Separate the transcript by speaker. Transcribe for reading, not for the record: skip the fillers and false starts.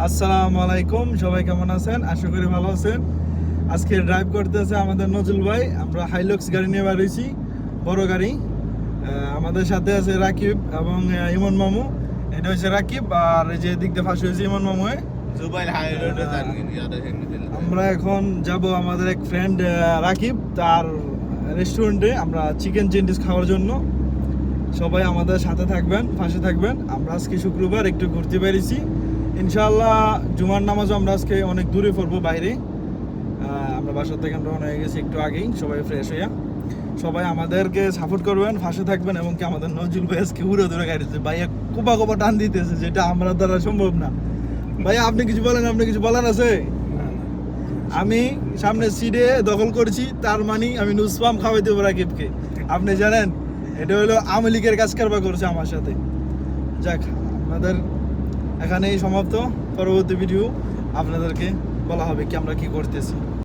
Speaker 1: আসসালামু আলাইকুম, সবাই কেমন আছেন? আশা করি ভালো আছেন। আজকে ড্রাইভ করতেছে আমাদের নজরুল ভাই। আমরা হাইলক্স গাড়ি নিয়ে বার হয়েছি, বড় গাড়ি। আমাদের সাথে আছে রাকিব এবং ইমন মামু। এটা হচ্ছে রাকিব, আর এই যে দিক দিয়ে ফাঁসি হয়েছে ইমন মামু। আমরা এখন যাব আমাদের এক ফ্রেন্ড রাকিব, তার রেস্টুরেন্টে আমরা চিকেন চেন্ডিস খাওয়ার জন্য। সবাই আমাদের সাথে থাকবেন, পাশে থাকবেন। আমরা আজকে শুক্রবার একটু ঘুরতে বেরিয়েছি। ইনশাআল্লাহ জুমার নামাজও আমরা আজকে অনেক দূরে পড়বো বাইরে। আমরা বাসার থেকে রওনা হয়ে গেছি একটু আগেই, সবাই ফ্রেশ হইয়া। সবাই আমাদেরকে সাপোর্ট করবেন, পাশে থাকবেন, এবং কি আমাদের নজরুল ভাই আজকে উড়ে ধরে গাড়িতে ভাইয়া কোপা কোপা টান দিতেছে, যেটা আমরা দ্বারা সম্ভব না। ভাইয়া আপনি কিছু বলেন, আপনি কিছু বলার আছে? আমি সামনে সিটে দখল করছি, তার মানে আমি নুসপাম খাওয়াই দেবো রাকিবকে। আপনি জানেন এটা হলো আওয়ামী লীগের কাজ কারবার করছে আমার সাথে। যাক, আপনাদের এখানেই সমাপ্ত। পরবর্তী ভিডিও আপনাদেরকে বলা হবে কি আমরা কি করতেছি।